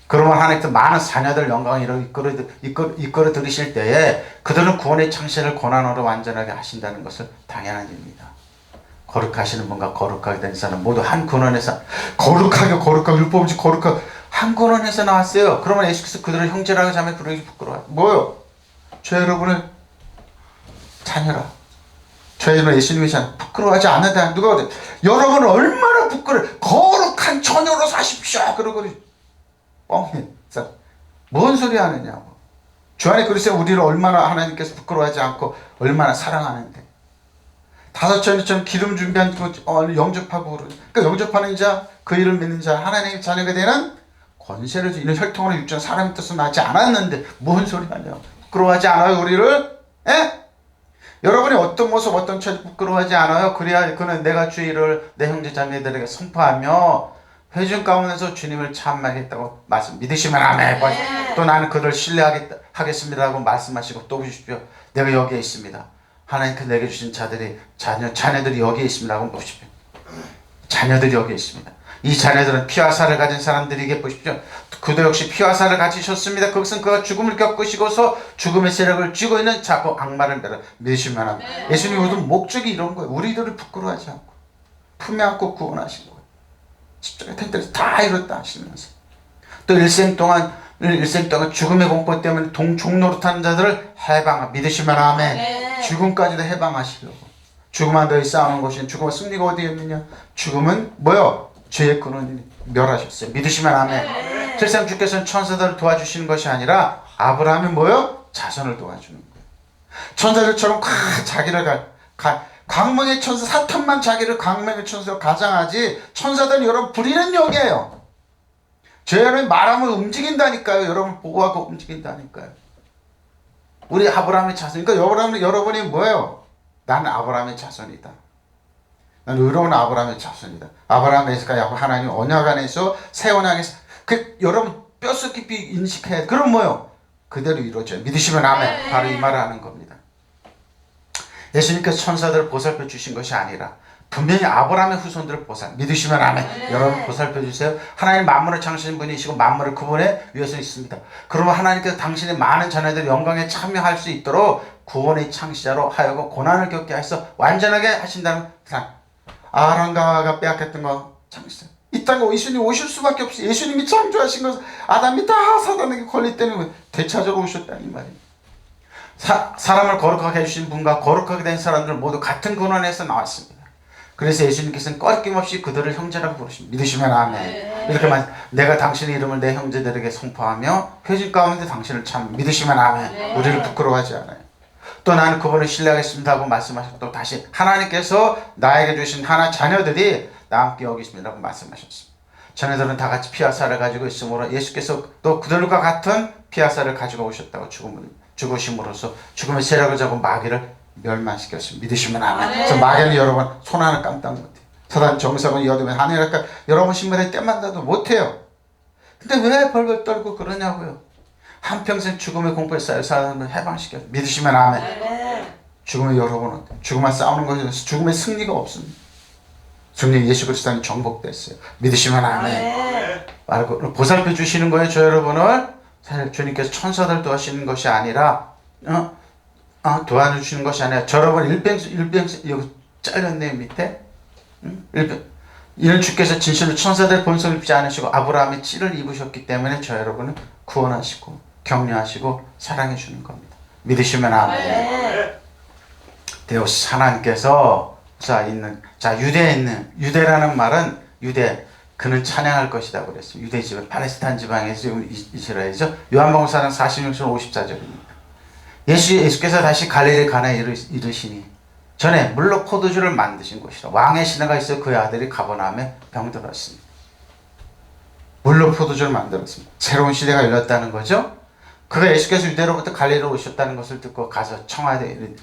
그러면 하나님께서 많은 자녀들 영광을 이끌어 들이실 때에 그들은 구원의 창시를 고난으로 완전하게 하신다는 것을 당연한 일입니다. 거룩하시는 분과 거룩하게 된 사람 모두 한 근원에서 거룩하게 율법없이 거룩하게 한 근원에서 나왔어요. 그러면 예수께서 그들을 형제라고 자매 부르기 부끄러워요. 뭐요? 저 여러분을 자녀라. 저희는 예수님이 참 부끄러워하지 않는다. 누가 그래? 여러분은 얼마나 부끄러워. 거룩한 처녀로 사십시오. 그러고 뻥해. 뭔 소리 하느냐고. 주 안에 그리스도 우리를 얼마나 하나님께서 부끄러워하지 않고 얼마나 사랑하는데. 다섯 처녀처럼 기름 준비한 영접하고 그러니까 영접하는 자, 그 일을 믿는 자, 하나님의 자녀가 되는 권세를 이런 혈통으로 육정 사람의 뜻은 나지 않았는데 뭔 소리 하냐고. 부끄러워하지 않아요 우리를? 에? 여러분이 어떤 모습 어떤 처지 부끄러워하지 않아요? 그래야 그는 내가 주의 일을 내 형제 자매들에게 선포하며 회중 가운데서 주님을 참하겠다고 말씀 믿으시면 아멘. 또 나는 그를 신뢰하겠습니다라고 말씀하시고 또 보십시오. 내가 여기에 있습니다. 하나님께서 내게 주신 자녀들이 여기에 있습니다라고 보십시오. 자녀들이 여기에 있습니다. 이 자녀들은 피와 살을 가진 사람들에게 보십시오. 그도 역시 피와 살을 가지셨습니다. 그것은 그가 죽음을 겪으시고서 죽음의 세력을 쥐고 있는 자꾸 악마를 믿으시면 합니다. 예수님 모든 목적이 이런 거예요. 우리들을 부끄러워하지 않고 품에 안고 구원하신 거예요. 십자가의 텐트를 다 이뤘다 하시면서 또 일생 동안 죽음의 공포 때문에 종로로 타는 자들을 믿으시면 아멘. 죽음까지도 해방하시려고. 죽음과 너희 싸우는 것이 죽음의 승리가 어디에 있느냐? 죽음은 뭐요? 죄의 근원이니 멸하셨어요. 믿으시면 아멘. 실상 주께서는 천사들을 도와주시는 것이 아니라 아브라함이 뭐요? 자손을 도와주는 거예요. 천사들처럼 자기를 광명의 천사 사탄만 자기를 광명의 천사로 가장하지 천사들은 여러분 부리는 영이에요. 죄는 말하면 움직인다니까요. 여러분 보고하고 움직인다니까요. 우리 아브라함의 자손. 그러니까 여러분이 뭐예요? 나는 아브라함의 자손이다. 나는 의로운 아브라함의 자손이다. 아브라함에서 하나님 언약 안에서 새 언약에서 여러분 뼛속 깊이 인식해야 돼. 그럼 뭐요? 그대로 이루어져요. 믿으시면 아멘. 바로 이 말을 하는 겁니다. 예수님께서 천사들을 보살펴 주신 것이 아니라 분명히 아브라함의 후손들을 믿으시면 아멘. 여러분 보살펴 주세요. 하나님 만물을 창조하신 분이시고 만물을 그분의 위에서 있습니다. 그러면 하나님께서 당신의 많은 자녀들이 영광에 참여할 수 있도록 구원의 창시자로 하여금 고난을 겪게 하셔서 완전하게 하신다는 사람. 아람과가 빼앗겼던 거 창시자. 이 땅에 예수님이 오실 수밖에 없어요. 예수님이 창조하신 것은 아담이 다 사단에게 걸릴 때는 되찾으러 오셨다는 이 말입니다. 사람을 거룩하게 해주신 분과 거룩하게 된 사람들 모두 같은 근원에서 나왔습니다. 그래서 예수님께서는 꺼림없이 그들을 형제라고 부르십니다. 믿으시면 아멘. 이렇게 내가 당신의 이름을 내 형제들에게 선포하며 회중 가운데 당신을 참 믿으시면 아멘. 우리를 부끄러워하지 않아요. 또 나는 그분을 신뢰하겠습니다 하고 말씀하셨고 또 다시 하나님께서 나에게 주신 하나 자녀들이 나와 함께 여기 있습니다라고 말씀하셨습니다. 자녀들은 다 같이 피와 살을 가지고 있으므로 예수께서 또 그들과 같은 피와 살을 가지고 오셨다고 죽으심으로써 죽음의 세력을 잡고 마귀를 멸망시켰습니다. 믿으시면 아멘. 그래서 마귀는 여러분 손 하나 깜딱 못해요. 사단 정석은 여두면 하늘할까 여러분 신문에 때만 놔도 못해요. 근데 왜 벌벌 떨고 그러냐고요. 한평생 죽음의 공포에 쌓여 사람을 해방시켜 믿으시면 아멘. 죽음의 여러분은 죽음과 싸우는 것에서 죽음의 승리가 없습니다. 주님 예수 그리스도는 정복됐어요. 믿으시면 아멘. 말고 보살펴 주시는 거예요. 저 여러분을 사실 주님께서 천사들 도와주시는 것이 아니라 도와주시는 것이 아니라 여러분 일평생 여기 잘렸네 밑에 이는 주께서 진실로 천사들 본성을 입지 않으시고 아브라함의 씨를 입으셨기 때문에 저 여러분을 구원하시고 격려하시고 사랑해 주는 겁니다. 믿으시면 아멘. 데오스 하나님께서 유대에 있는, 유대라는 말은 유대, 그는 찬양할 것이다 그랬어요. 유대 지방, 팔레스타인 지방에서 지금 이스라엘이죠. 요한복음 4장 46절 54절입니다. 예수께서 다시 갈릴리 가나에 이르시니 전에 물로 포도주를 만드신 곳이라 왕의 신하가 있어 그의 아들이 가버나움에 병들었습니다. 물로 포도주를 만들었습니다. 새로운 시대가 열렸다는 거죠. 그가 예수께서 유대로부터 갈릴리로 오셨다는 것을 듣고 가서 청하되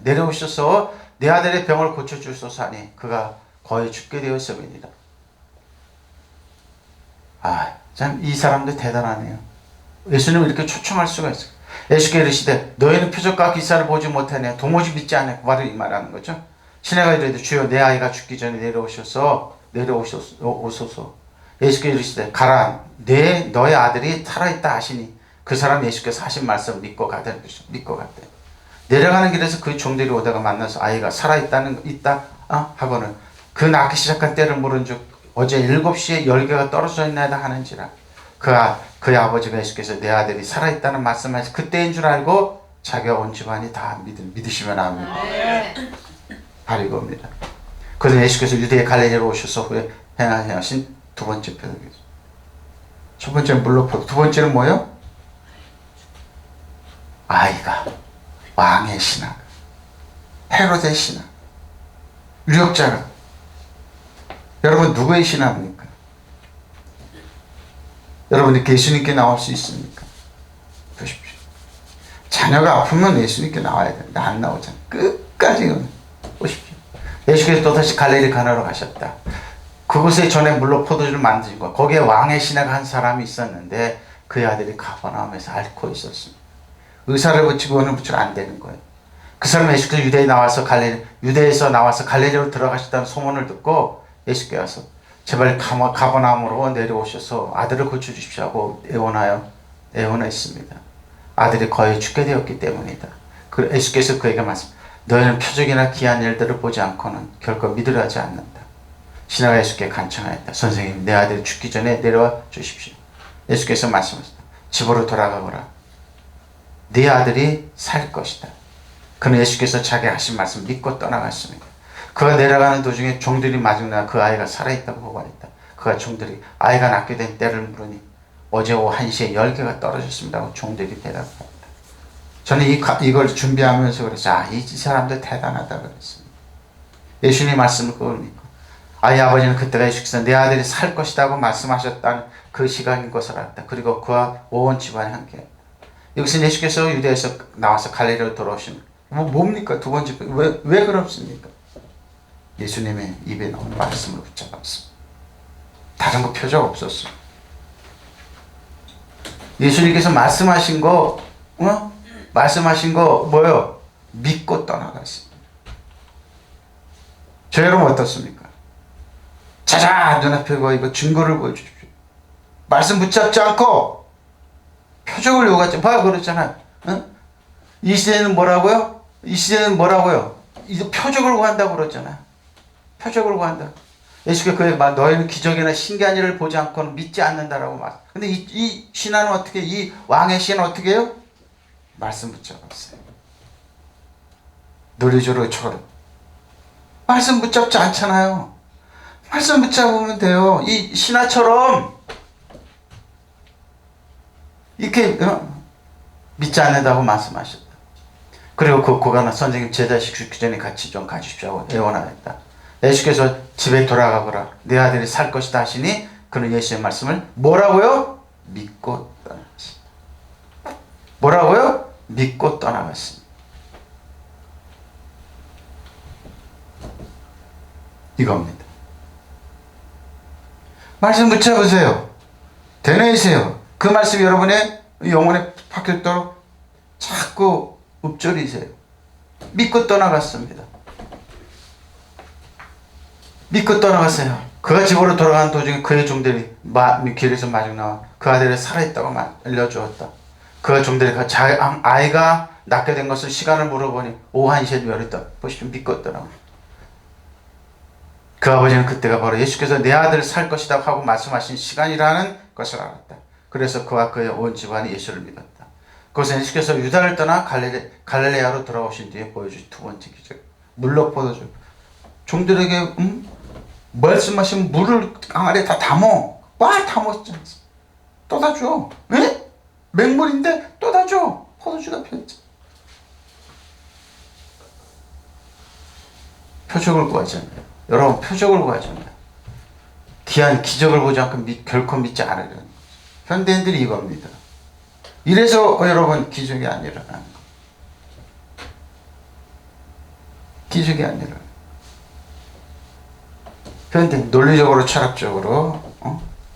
내려오셔서 내 아들의 병을 고쳐주소서 하니 그가 거의 죽게 되었음이니라. 참 이 사람도 대단하네요. 예수님을 이렇게 초청할 수가 있어요. 예수께서 이르시되 너희는 표적과 기사를 보지 못하네 도무지 믿지 않고 바로 이 말하는 거죠. 시내가 이르되 주여 내 아이가 죽기 전에 내려오소서. 예수께서 이르시되 가라 너의 아들이 살아있다 하시니 그 사람 예수께서 하신 말씀을 믿고 갔대. 내려가는 길에서 그 종들이 오다가 만나서 아이가 있다 하고는 그 낳기 시작한 때를 물은즉 어제 7시에 열개가 떨어져 있나이다 하는지라. 그의 아버지가 예수께서 내 아들이 살아있다는 말씀하시 그때인 줄 알고 자기가 온 집안이 다 믿으시면 아멘. 바로 이겁니다. 그래서 예수께서 유대의 갈릴리로 오셔서 후에 행하신 두 번째 표적이죠. 첫 번째는 물로 포도, 두 번째는 뭐예요? 아이가 왕의 신하, 헤로데 신하, 유력자가. 여러분 누구의 신하입니까? 여러분이 예수님께 나올 수 있습니까? 보십시오. 자녀가 아프면 예수님께 나와야 되는데 안 나오잖아요. 끝까지 보십시오. 예수께서 또다시 갈릴리 가나로 가셨다. 그곳에 전에 물로 포도주를 만드신 것, 거기에 왕의 신하가 한 사람이 있었는데 그의 아들이 가버나움에서 앓고 있었습니다. 의사를 붙이고 원을 붙이고 안 되는 거예요. 그 사람 예수께서 유대에서 나와서 갈릴리로 들어가셨다는 소문을 듣고 예수께 와서 제발 가버나움으로 내려오셔서 아들을 고쳐주십시오 하고 애원했습니다. 아들이 거의 죽게 되었기 때문이다. 예수께서 그에게 말씀, 너희는 표적이나 기한 일들을 보지 않고는 결코 믿으려 하지 않는다. 신하가 예수께 간청하였다. 선생님, 내 아들이 죽기 전에 내려와 주십시오. 예수께서 말씀하셨다. 집으로 돌아가거라. 네 아들이 살 것이다. 그는 예수께서 자기 하신 말씀 믿고 떠나갔습니다. 그가 내려가는 도중에 종들이 마중나와 그 아이가 살아있다고 보고하였다. 그가 종들이 아이가 낳게 된 때를 물으니 어제 오후 1시에 10개가 떨어졌습니다 하고 종들이 대답합니다. 저는 이걸 준비하면서 그랬어요. 이 사람들 대단하다 그랬습니다. 예수님 말씀을 그걸 믿고 아이 아버지는 그때가 예수께서 내 아들이 살 것이라고 말씀하셨다는 그 시간인 것을 알았다. 그리고 그와 온 집안이 함께했다. 여기서 예수께서 유대에서 나와서 갈릴리로 돌아오시면 뭡니까? 두 번째 왜 그렇습니까? 예수님의 입에 나온 말씀을 붙잡았습니다. 다른 거 표적 없었어. 예수님께서 말씀하신 거 뭐요? 믿고 떠나갔습니다. 저 여러분 어떻습니까? 자자 눈앞에 이거 증거를 보여주십시오. 말씀 붙잡지 않고 표적을 요구하지. 봐요, 그렇잖아요. 이 시대는 뭐라고요? 이제 표적을 구한다고 그러잖아요. 표적을 구한다. 예수께서 그의 말, 너희는 기적이나 신기한 일을 보지 않고는 믿지 않는다라고 말. 근데 이 신하는 어떻게, 이 왕의 신은 어떻게 해요? 말씀 붙잡았어요. 노리조로처럼. 말씀 붙잡지 않잖아요. 말씀 붙잡으면 돼요. 이 신하처럼 이렇게 믿지 않는다고 말씀하셨다. 그리고 그가 선생님 제 자식 죽기 전에 같이 좀 가주십시오 하고 애원하였다. 예수께서 집에 돌아가거라. 내 아들이 살 것이다 하시니 그는 예수의 말씀을 뭐라고요? 믿고 떠나갔습니다. 뭐라고요? 믿고 떠나갔습니다. 이겁니다. 말씀 붙잡으세요. 되뇌이세요. 그 말씀이 여러분의 영혼에 박혀있도록 자꾸 읊조리세요. 믿고 떠나갔습니다. 믿고 떠나갔어요. 그가 집으로 돌아가는 도중에 그의 종들이 길에서 마중 나와 그 아들이 살아있다고 알려주었다. 그가 종들이 아이가 낳게 된 것을 시간을 물어보니 오후 1시에 열었다. 보십시오. 믿고 떠나가. 그 아버지는 그때가 바로 예수께서 내 아들을 살 것이다 하고 말씀하신 시간이라는 것을 알았다. 그래서 그와 그의 온 집안이 예수를 믿었다. 그것은 예수께서 유다를 떠나 갈릴레아로 돌아오신 뒤에 보여주신 두 번째 기적. 물로 포도주. 종들에게 말씀하신 물을 항아리에 다 담어. 와, 담았잖아. 또 다 줘. 왜? 맹물인데 또 다 줘. 포도주가 피었지. 표적을 구하잖아요. 여러분, 표적을 구하잖아요. 귀한 기적을 보지 않고 결코 믿지 않으려는 거죠. 현대인들이 이겁니다. 이래서 여러분 기적이 안 일어나는 거예요. 기적이 안 일어나요. 현대 논리적으로 철학적으로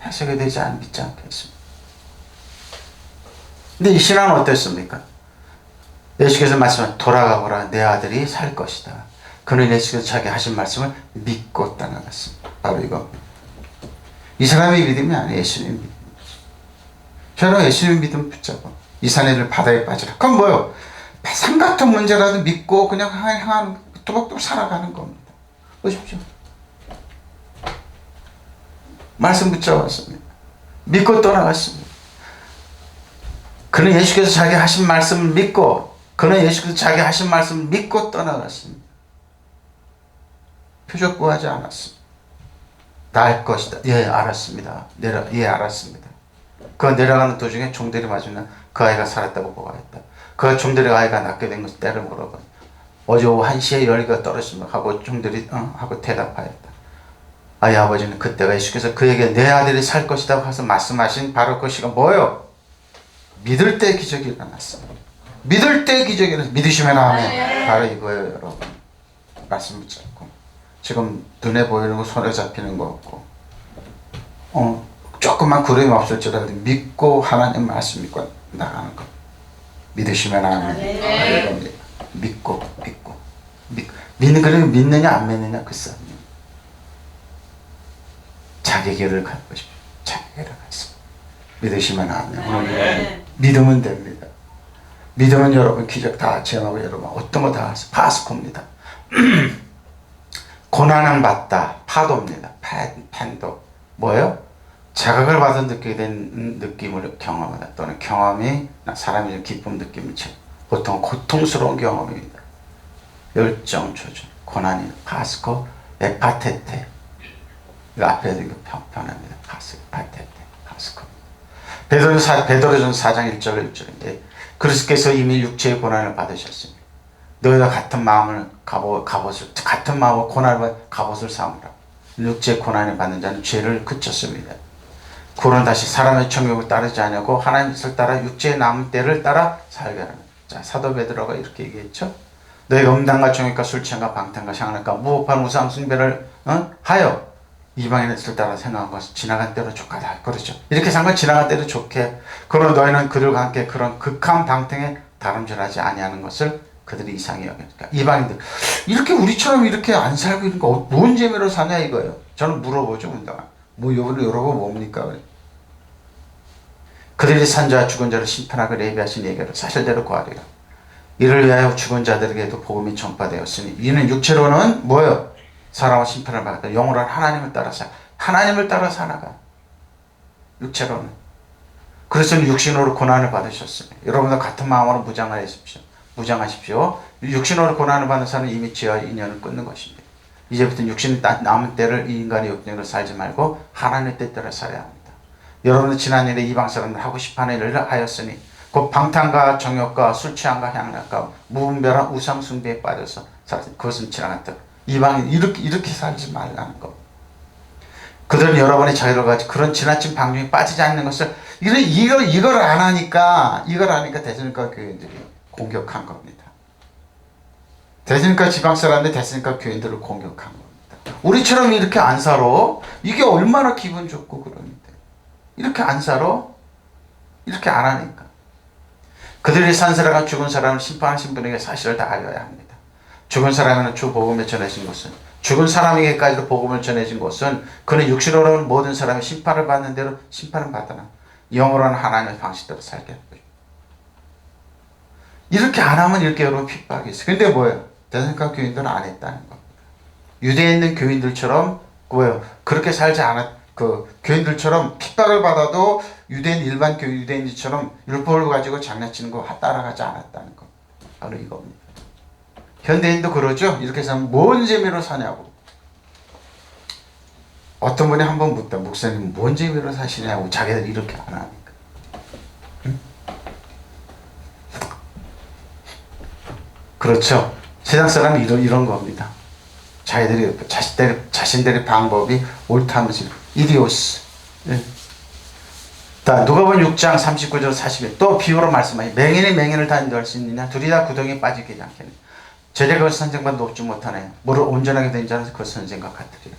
해석이 되지 믿지 않겠습니다. 근데 이 신앙은 어땠습니까? 예수께서 말씀하신 돌아가거라 내 아들이 살 것이다. 그는 예수께서 자기 하신 말씀을 믿고 떠나갔습니다. 바로 이거. 이 사람의 믿음이 아니에요. 예수님 믿음. 저는 예수님 믿음 붙잡아. 이 사내를 바다에 빠지라. 그럼 뭐요? 산 같은 문제라도 믿고 그냥 향하는 또박또박 살아가는 겁니다. 보십시오. 말씀 붙잡았습니다. 믿고 떠나갔습니다. 그는 예수께서 자기 하신 말씀을 믿고 그는 예수께서 자기 하신 말씀을 믿고 떠나갔습니다. 표적 구하지 않았습니다. 날 것이다. 예, 알았습니다. 예, 알았습니다. 그 내려가는 도중에 종들이 맞으면 그 아이가 살았다고 보고했다. 그 종들의 아이가 낳게 된 것을 때를 물어봐. 어제 오후 1시에 열기가 떨어지면 하고 종들이 하고 대답하였다. 아이 아버지는 그때가 예수께서 그에게 내 아들이 살 것이다 하서 말씀하신 바로 그 시간 뭐예요? 믿을 때 기적이 일어났습니다. 믿을 때 기적이 일어났습니다. 믿으시면 아멘. 바로 이거예요, 여러분. 말씀 붙잡고 지금 눈에 보이는 거 손에 잡히는 거 없고 조금만 구름이 없을지라도 믿고 하나님 말씀 믿고 나가는 거. 믿으시면 아멘. 이겁니다. 믿고 믿느냐 안 믿느냐 그 싸움. 자기 길을 갈 것입니다. 자기 길을 갔습니다. 믿으시면 아멘. 믿으면 됩니다. 믿으면 여러분 기적 다 체험하고 여러분 어떤 거 다 파스코입니다. 고난을 받다 파도입니다. 팬도 뭐예요? 자극을 받아 느끼게 된 느낌을 경험하다 또는 경험이 사람이 기쁨 느낌을 보통 고통스러운 경험입니다. 열정 조절 고난이 파스코 에파테테 이 앞에도 이거 편합니다. 파스코 베드로전 4장 1절 1절인데 그리스도께서 이미 육체의 고난을 받으셨습니다. 너희가 같은 마음을 같은 마음으로 고난을 갑옷을 삼으라. 육체의 고난을 받는 자는 죄를 그쳤습니다. 그는 다시 사람의 천국을 따르지 않냐고 하나님의 뜻을 따라 육체의 남은 때를 따라 살게 하는. 자, 사도 베드로가 이렇게 얘기했죠. 너희가 음란과 정욕과 술 취함과 방탕과 향락과 무법한 우상 숭배를 하여 이방인의 뜻을 따라 생각한 것은 지나간 때로 족하다. 그렇죠. 이렇게 산 건 지나간 때로 좋게. 그러나 너희는 그들과 함께 그런 극한 방탕에 다름질하지 아니하는 것을 그들이 이상히 여기니까 이방인들 이렇게 우리처럼 이렇게 안 살고 있는 거 뭔 재미로 사냐 이거예요. 저는 물어보죠. 운동아. 뭐 여러분 뭡니까? 그들이 산 자와 죽은 자를 심판하고 예비하신 예결을 사실대로 구하리라. 이를 위하여 죽은 자들에게도 복음이 전파되었으니 이는 육체로는 뭐예요? 사람과 심판을 받았다. 영으로는 하나님을 따라 살아가. 육체로는. 그래서 육신으로 고난을 받으셨으니 여러분도 같은 마음으로 무장하십시오. 육신으로 고난을 받는 사람은 이미 죄와 인연을 끊는 것입니다. 이제부터 육신 남은 때를 이 인간의 욕정으로 살지 말고 하나님의 뜻대로 살아야 합니다. 여러분은 지난 일에 이방 사람들 하고 싶어하는 일을 하였으니 곧 방탕과 정욕과 술 취함과 향락과 무분별한 우상 숭배에 빠져서 그것은 지나갔다. 이방인 이렇게 살지 말라는 것. 그들은 여러분의 자유를 가지고 그런 지나친 방종에 빠지지 않는 것을 이걸 안 하니까 대선과 교인들이 공격한 겁니다. 대선과 지방 사람들 대선과 교인들을 공격한 겁니다. 우리처럼 이렇게 안 살아? 이게 얼마나 기분 좋고 그러는데 이렇게 안 살아? 이렇게 안 하니까. 그들이 산 사람과 죽은 사람을 심판하신 분에게 사실을 다 알려야 합니다. 죽은 사람에는 주 복음을 전해진 것은 죽은 사람에게까지도 복음을 전해진 것은 그는 육신으로는 모든 사람이 심판을 받는 대로 심판을 받으나 영으로는 하나님의 방식대로 살게 할 거예요. 이렇게 안 하면 이렇게 여러분 핍박이 있어요. 근데 뭐예요? 대선과 교인들은 안 했다는 겁니다. 유대에 있는 교인들처럼 뭐예요? 그렇게 살지 않았 그 교인들처럼 핍박을 받아도 유대인 일반 유대인들처럼 율법을 가지고 장난치는 거 따라가지 않았다는 거. 바로 이겁니다. 현대인도 그러죠. 이렇게 살면 뭔 재미로 사냐고. 어떤 분이 한번 묻다. 목사님 뭔 재미로 사시냐고. 자기들 이렇게 안 하니까. 응? 그렇죠. 세상 사람은 이런 겁니다. 자신들의 방법이 옳다면서 이디오스. 예. 누가복음 6장 39절 40절 또 비유로 말씀하시 맹인이 맹인을 다 인도할 수 있느냐 둘이 다 구덩이에 빠지게 하지 않겠느냐 제자가 그것을 선생과 높지 못하네 무릇 온전하게 된 자는 그 선생과 같으리라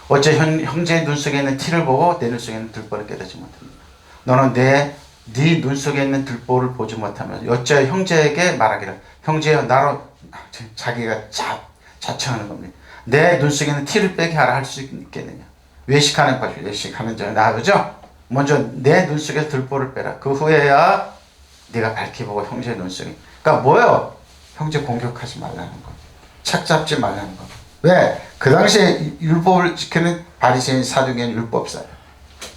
어째 형제의 눈 속에 있는 티를 보고 내 눈 속에 있는 들보를 깨닫지 못하느냐 너는 네 눈 속에 있는 들보를 보지 못하면 어째 형제에게 말하기를 형제여 나로 자기가 자청하는 겁니다 내 눈 속에 있는 티를 빼게 하라 할 수 있겠느냐 외식하는 것이 외식하는 자 나그죠 먼저 내 눈 속에 들보를 빼라. 그 후에야 네가 밝히 보고 형제의 눈 속에. 그러니까 뭐예요? 형제 공격하지 말라는 거. 착 잡지 말라는 거. 왜? 그 당시에 율법을 지키는 바리새인 사두개인 율법사예요.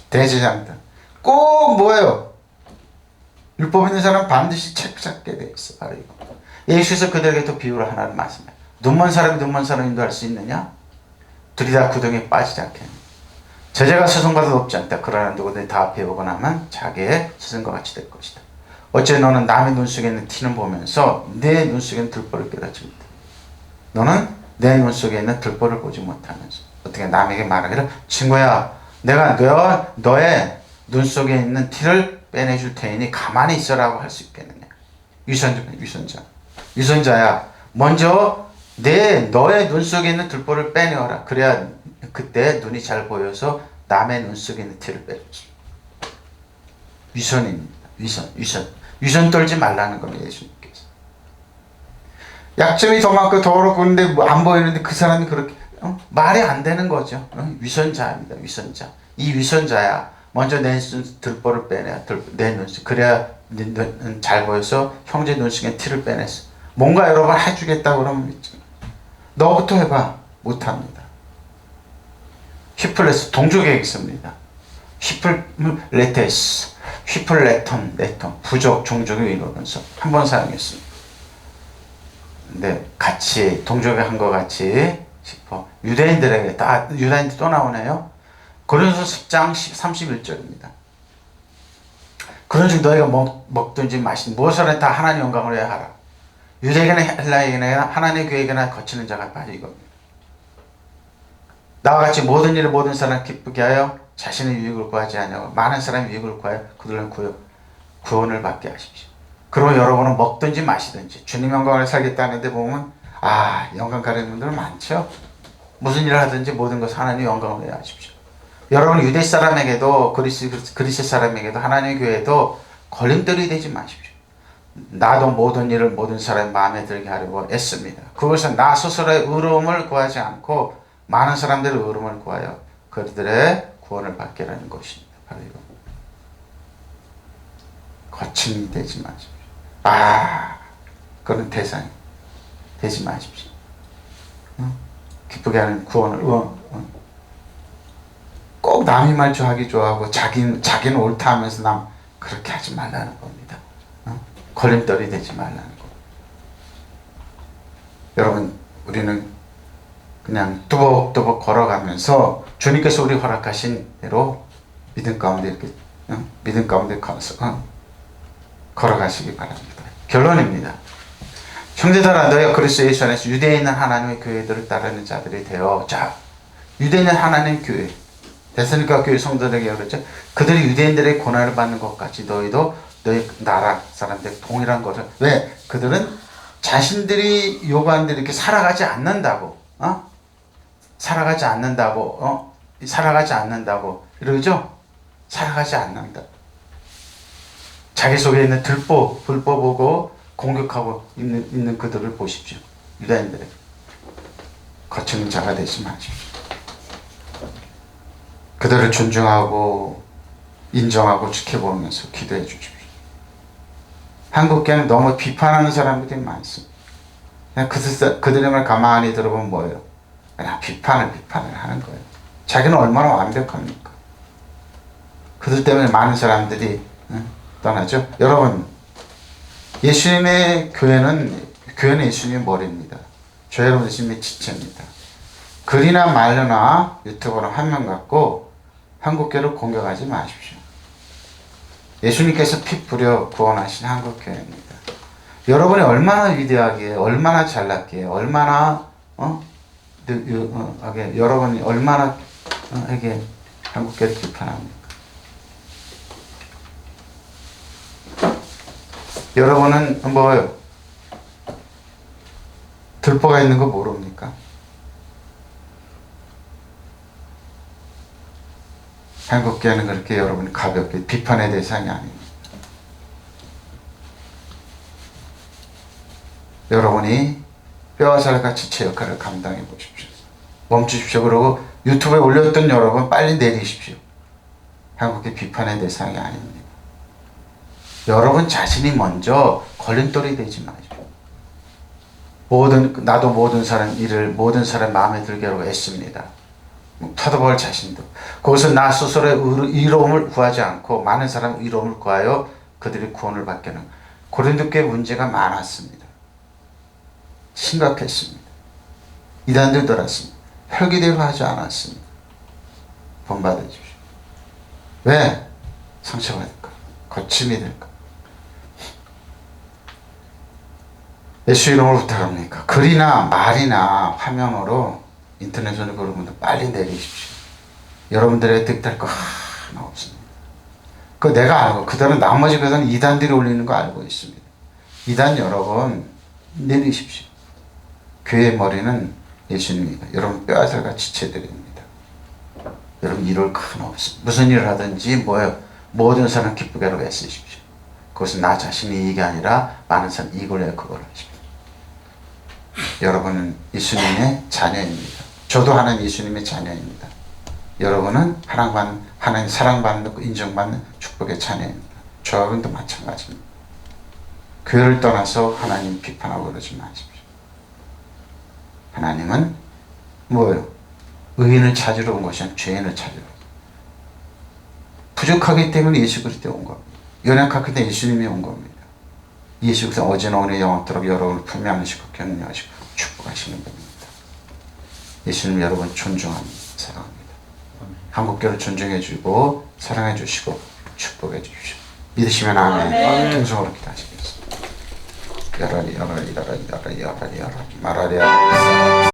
대제사장들. 꼭 뭐예요? 율법 있는 사람 반드시 책 잡게 돼 있어. 바로 이거. 예수께서 그들에게 또 비유를 하나를 말씀해요. 눈먼 사람이 눈먼 사람 인도할 수 있느냐? 둘이 다 구덩이에 빠지지 않겠느냐? 제자가 스승보다 높지 않다. 그러나 누구든지 다 배우고 나면 자기의 스승과 같이 될 것이다. 어째 너는 남의 눈 속에 있는 티는 보면서 내 눈 속에 있는 들보를 깨닫지 못해. 너는 내 눈 속에 있는 들보를 보지 못하면서 어떻게 남에게 말하기를 친구야 내가 너의 눈 속에 있는 티를 빼내줄 테니 가만히 있어라고 할 수 있겠느냐. 유선자야 먼저 너의 눈 속에 있는 들보를 빼내어라. 그래야 그때 눈이 잘 보여서 남의 눈 속에 있는 티를 빼줬습니다. 위선. 위선 떨지 말라는 겁니다. 예수님께서. 약점이 더 많고 더 어렵고 그런데 안 보이는데 그 사람이 그렇게 말이 안 되는 거죠. 위선자입니다. 위선자. 이 위선자야. 먼저 내 들보를 빼내야 내 눈 속. 그래야 눈 잘 보여서 형제 눈 속에 티를 빼냈어. 뭔가 여러 번 해주겠다고 그러면 너부터 해봐. 못합니다. 휘플레스 동족에게 있습니다. 휘플레테스, 휘플레톤, 부족, 종족의 이루면서 한 번 사용했습니다. 근데 같이 동족에 한 것 같이 싶어. 유대인들에게 유다인들 또 나오네요. 고린도서 10장 31절입니다. 그런즉 너희가 먹든지 마시든지 무엇을 다 하나님 영광을 위하여 하라. 유대에게나 헬라에게나 하나님의 교회에게나 거치는 자가 빠져 이겁니다. 나와 같이 모든 일을 모든 사람을 기쁘게 하여 자신의 유익을 구하지 아니하고 많은 사람의 유익을 구하여 그들은 구원을 받게 하십시오. 그리고 여러분은 먹든지 마시든지 주님 영광을 살겠다는데 보면 영광 가리는 분들은 많죠. 무슨 일을 하든지 모든 것을 하나님 영광을 위하여 하십시오. 여러분 유대 사람에게도 그리스 사람에게도 하나님의 교회도 걸림돌이 되지 마십시오. 나도 모든 일을 모든 사람의 마음에 들게 하려고 애씁니다. 그것은 나 스스로의 의로움을 구하지 않고 많은 사람들의 의로움을 구하여 그들의 구원을 받게 하는 것입니다. 바로 이거. 거침이 되지 마십시오. 그런 대상이 되지 마십시오. 기쁘게 하는 구원을 꼭 남이 말 좋아하고 자기는 옳다 하면서 남 그렇게 하지 말라는 겁니다. 걸림돌이 되지 말라는 거. 여러분 우리는 그냥 뚜벅뚜벅 걸어가면서 주님께서 우리 허락하신 대로 믿음 가운데 이렇게 믿음 가운데 걸어가시기 바랍니다. 결론입니다. 형제들아 너희가 그리스도 예수 안에서 유대에 있는 하나님의 교회들을 따르는 자들이 되어 유대에 있는 하나님 교회 데살로니가 교회 성도들에게 그랬죠. 그들이 유대인들의 고난을 받는 것 같이 너희도 너희 나라 사람들 동일한 것을 왜? 그들은 자신들이 요구하는 대로 이렇게 살아가지 않는다고 살아가지 않는다고 이러죠. 살아가지 않는다. 자기 속에 있는 불법 보고 공격하고 있는 그들을 보십시오. 유다인들에게 거치는 자가 되지 마십시오. 그들을 존중하고 인정하고 지켜보면서 기도해 주십시오. 한국교회는 너무 비판하는 사람들이 많습니다. 그냥 그들의 말 가만히 들어보면 뭐예요? 그냥 비판을 하는 거예요. 자기는 얼마나 완벽합니까? 그들 때문에 많은 사람들이 떠나죠. 여러분, 예수님의 교회는 예수님의 머리입니다. 저 여러분 예수님의 지체입니다. 글이나 말로나 유튜브나 화면 갖고 한국교회를 공격하지 마십시오. 예수님께서 피 뿌려 구원하신 한국교회입니다. 여러분이 얼마나 위대하게, 얼마나 잘났기에, 얼마나 여러분이 얼마나 이게 한국교회를 비판합니까? 여러분은 뭐예요? 들보가 있는 거 모릅니까? 한국교회는 그렇게 여러분이 가볍게 비판의 대상이 아닙니다. 여러분이 뼈와 살같이 제 역할을 감당해 보십시오. 멈추십시오. 그리고 유튜브에 올렸던 여러분 빨리 내리십시오. 한국의 비판의 대상이 아닙니다. 여러분 자신이 먼저 걸림돌이 되지 마십시오. 나도 모든 사람 마음에 들게 하려고 애씁니다. 터득할 자신도. 그것은 나 스스로의 의로움을 구하지 않고 많은 사람의 의로움을 구하여 그들이 구원을 받게 하는 고린도교회 문제가 많았습니다. 심각했습니다. 이단들 들었습니다. 혈기대로 하지 않았습니다. 본받으십시오. 왜? 상처받을까? 거침이 될까? 예수 이름으로 부탁합니까? 글이나 말이나 화면으로 인터넷으로 그런 분들 빨리 내리십시오. 여러분들의 득될 거 하나 없습니다. 그거 내가 알고 그들은 나머지 것은 이단들이 올리는 거 알고 있습니다. 이단 여러분 내리십시오. 교회의 머리는 예수님입니다. 여러분 뼈와 살같이 지체드립니다. 여러분 이럴 거 하나 없습니다. 무슨 일을 하든지 모든 사람 기쁘게 하라고 애쓰십시오. 그것은 나 자신의 이익이 아니라 많은 사람 이익을 위해 그걸 하십시오. 여러분은 예수님의 자녀입니다. 저도 하나님 예수님의 자녀입니다. 여러분은 하나님 사랑받는 인정받는 축복의 자녀입니다. 저 여러분도 마찬가지입니다. 교회를 떠나서 하나님 비판하고 그러지 마십시오. 하나님은 뭐예요? 의인을 찾으러 온 것이 아니라 죄인을 찾으러. 부족하기 때문에 예수 그리스도에 온 겁니다. 연약하기 때문에 예수님이 온 겁니다. 예수 그리스도 어제나 오늘 영원토록 여러분을 품양하시고 격려하시고 축복하시는 분입니다. 예수님 여러분 존중합니다. 사랑합니다. 한국교회를 존중해 주고 사랑해 주시고 축복해 주십시오. 믿으시면 아멘. 통성으로 기도하시겠습니다. 야라리 마라리아